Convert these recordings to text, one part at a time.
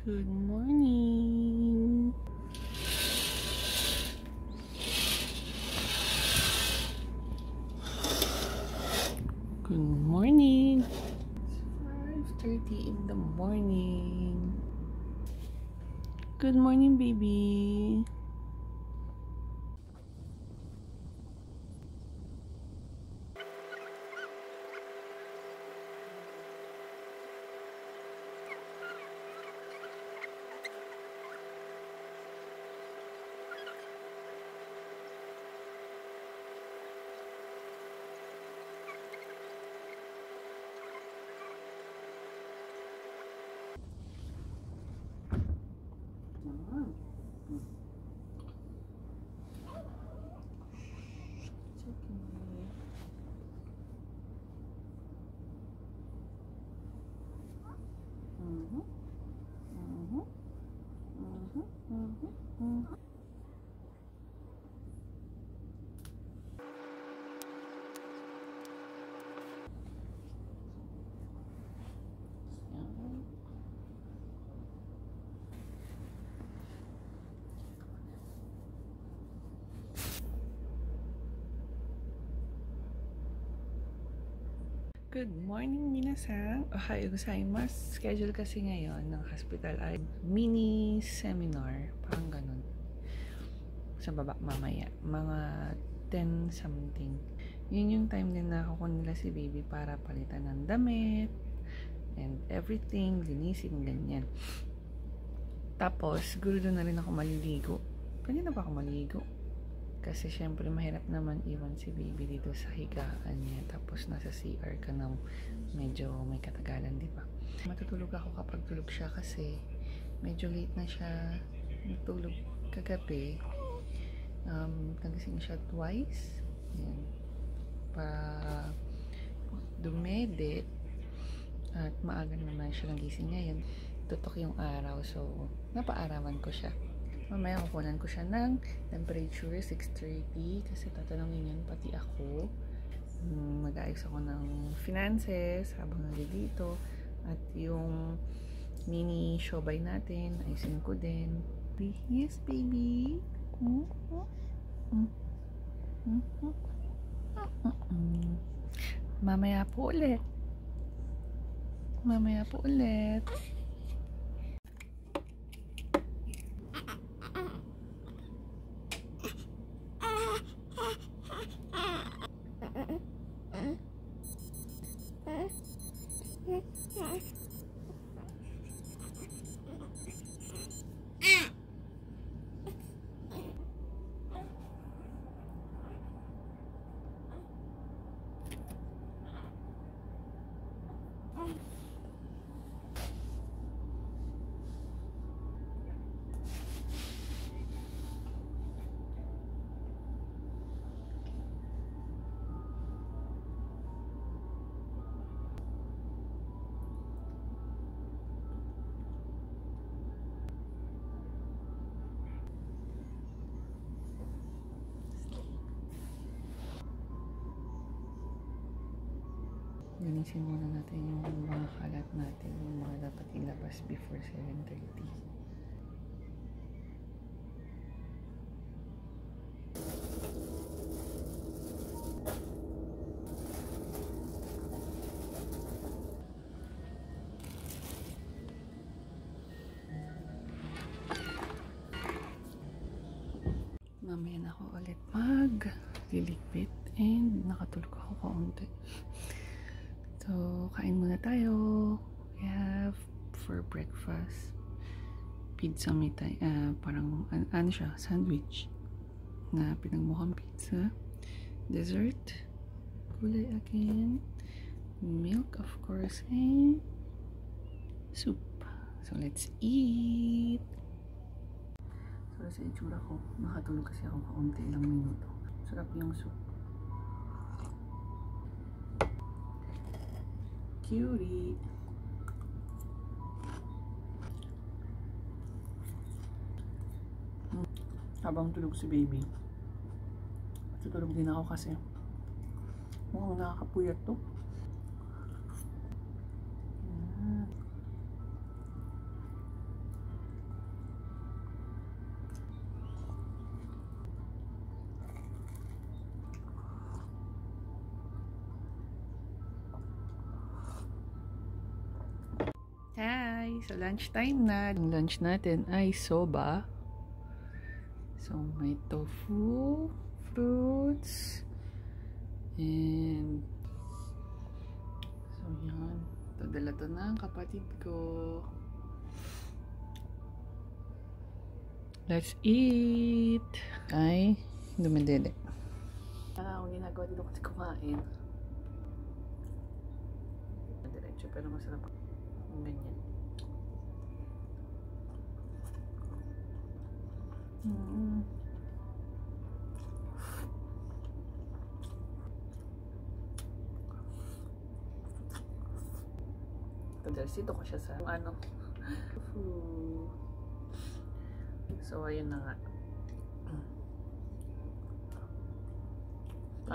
Good morning. Good morning. It's 5:30 in the morning. Good morning, baby. Good morning, minasan. Ohayo gozaimasu. Schedule kasi ngayon ng hospital ay mini seminar. Parang ganun. Sa baba mamaya. Mga 10 something. Yun yung time din na kukunin nila si baby para palitan ng damit and everything. Linisin, ganyan. Tapos, siguro doon na rin ako maliligo. Kanina pa ako maligo. Kasi syempre mahirap naman iwan si baby dito sa higaan niya. Tapos nasa CR ka na medyo may katagalan, di ba? Matutulog ako kapag tulog siya kasi medyo late na siya natulog kagabi. Nagising siya twice. Yan. Para dumedit. At maaga naman siya nagising ngayon. Tutok yung araw. So, napaarawan ko siya. Mamaya kukunan ko siya ng temperature 6:30 kasi tatanungin yun pati ako. Mag-aayos ako ng finances habang nandito at yung mini showbay natin ayusin ko din. Yes, baby. Mamaya po ulit. Mamaya po ulit. Linisin muna natin yung mga kalat natin, yung mga dapat ilabas before 7:30. Mamaya na ako ulit mag-liligpit and nakatulog ako kaunti. So, kain muna tayo. We have for breakfast pizza mitay, parang ano siya, sandwich na pinagmukhang pizza. Dessert, gulay again, milk of course, and soup. So, let's eat. So, sa itsura ko, nakatulog kasi ako kaunti ilang minuto. Sarap yung soup. Cutie. Habang tulog si baby, tutulog din ako kasi mukhang nakakapuyat to. Hi! So, lunch time na. Ang lunch natin ay soba. So, may tofu, fruits, and so, yan. Ito, dala to ng kapatid ko. Let's eat! Ay, dumidede. Ang ginagawa dito kasi kumain. Diretso, pero masarap ang ganyan. Dito ko siya sa ano. So, ayun na nga.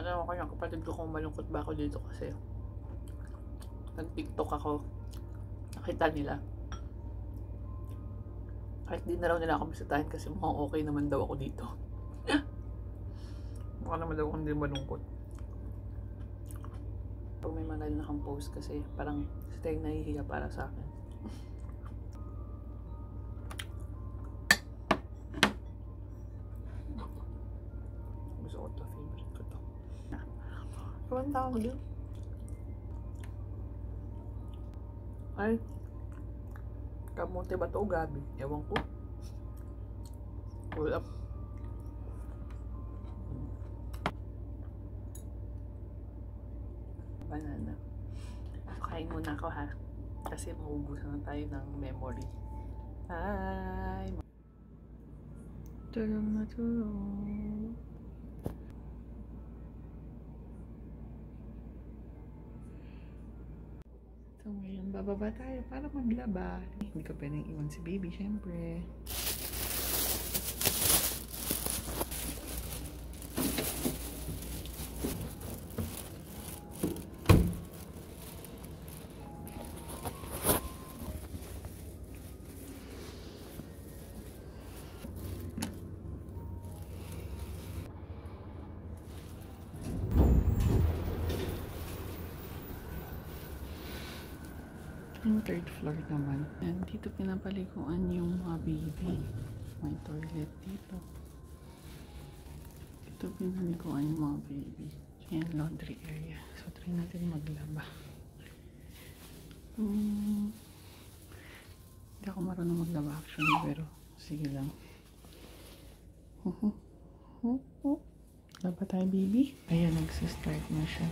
Alam ko yung kapatid ko kung malungkot ba ako dito kasi nag-TikTok ako. Nakita nila. Kahit di na raw nila ako bisitahin kasi mukhang okay naman daw ako dito. Mukha naman daw ako hindi malungkot. Pag may mga nakang post kasi parang stay nahihiya para sa akin. Gusto ko to, favorite ko to. Kawan tawag din. Ay, kamote ba to o gabi? Ewan ko. Wala. Banana. Kain muna ako ha. Kasi maubusan na tayo ng memory. Hi! Tulong na tulong. So ngayon, bababa tayo para maglaba. Hindi ko pwedeng iwan si baby, syempre. Yung third floor naman. And dito pinapaliguan yung mga baby. May toilet dito. Dito pinaliguan yung mga baby. Yan, laundry area. So, try natin maglaba. Hindi ako marunong maglaba actually, pero sige lang. Laba tayo, baby. Ayan, nagsistart na siya.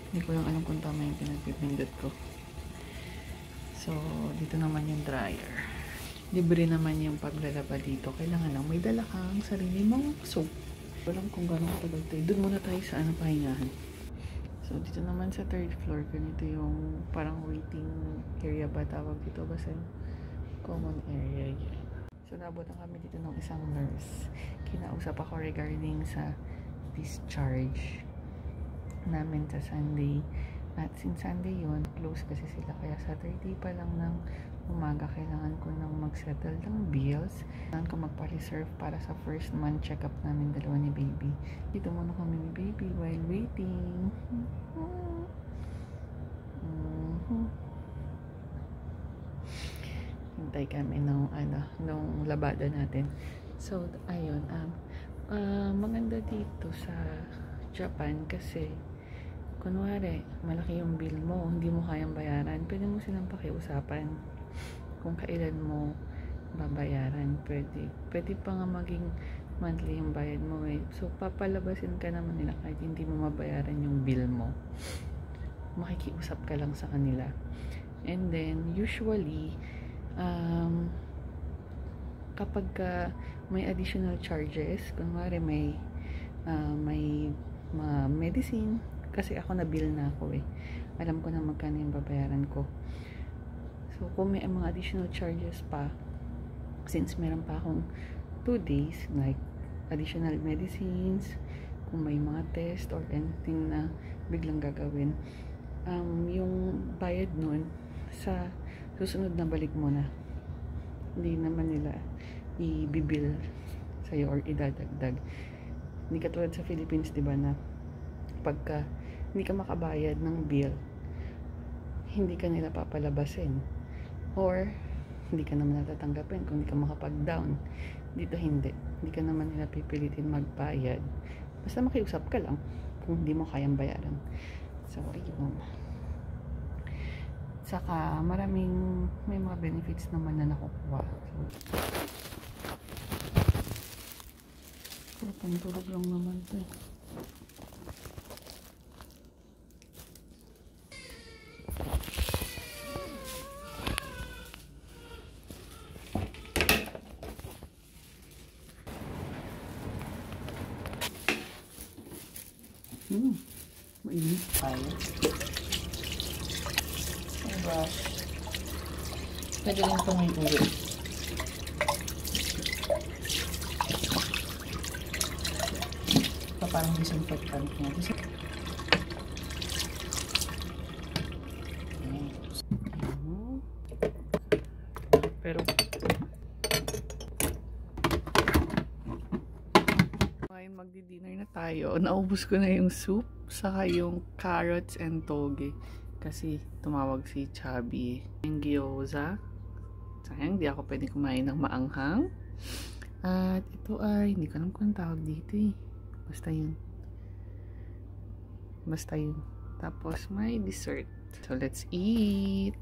Hindi ko lang alam kung tama yung pinagpipindot ko. So, dito naman yung dryer. Libre naman yung paglalaba dito. Kailangan lang may dala kang sarili mong soap. Walang kung gano'ng tagal tayo. Doon muna tayo sa pahingahan. So, dito naman sa third floor, ganito yung parang waiting area ba tawag dito? Basta common area yun. So, nabutan kami dito ng isang nurse. Kinausap ako regarding sa discharge namin sa Sunday. At since Sunday yun, close kasi sila. Kaya Saturday pa lang ng umaga, kailangan ko nang mag-settle ng bills. Kailangan ko magpa-reserve para sa first month check-up namin dalawa ni baby. Dito muna kami ni baby while waiting. Hintay kami nung labada natin. So, ayun. Maganda dito sa Japan kasi kunwari, malaki yung bill mo, hindi mo kayang bayaran, pwede mo silang pakiusapan kung kailan mo babayaran. Pwede pa nga maging monthly yung bayad mo eh. So, papalabasin ka naman nila kahit hindi mo mabayaran yung bill mo. Makikiusap ka lang sa kanila. And then, usually, kapag may additional charges, kunwari may medicine, kasi ako na-bill na ako eh. Alam ko na magkano yung babayaran ko. So, kung may mga additional charges pa, since meron pa akong 2 days, like additional medicines, kung may mga test or anything na biglang gagawin, yung bayad nun, sa susunod na balik mo na. Hindi naman nila i-bill sa'yo or idadagdag. Hindi katulad sa Philippines, diba, na pagka hindi ka makabayad ng bill, hindi ka nila papalabasin. Or, hindi ka naman natatanggapin kung hindi ka makapag-down. Dito hindi. Hindi ka naman nila pipilitin magbayad. Basta makiusap ka lang kung hindi mo kayang bayaran. So, ayun. Saka, may mga benefits naman na nakukuha. So, pantulog lang naman ito eh. Mainit tayo. Ay, brush. Pwede rin itong may ulo. Parang disinfectant niya. Pero ngayon magdi-dinner na tayo. Naubos ko na yung soup saka yung carrots and toge kasi tumawag si Chubby. Yung gyoza. Sayang di ako pwede kumain ng maanghang. At ito ay hindi ko alam kung tawag dito eh. Basta yun. Tapos may dessert. So let's eat.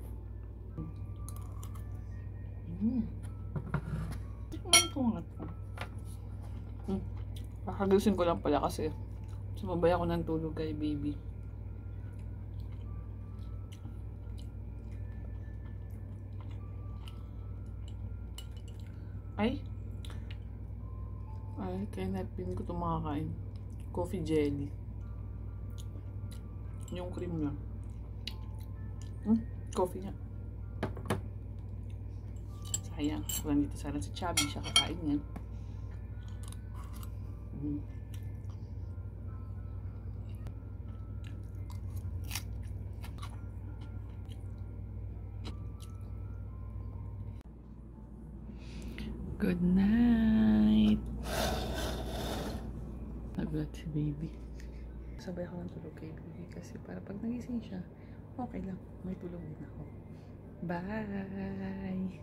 Tikman ko nga ito. Kakagusin ko lang pala kasi sumabay ako ng tulog kay baby. Ay, kaya napin ko ito makakain. Coffee jelly. Yung cream niya. Coffee niya. Sayang. Kung nandito sana si Chubby, siya kakain yan. Good night. Nagulat si baby. Sabay ako ng tulog kay baby kasi para pag nagising siya, okay lang. May tulog din ako. Bye!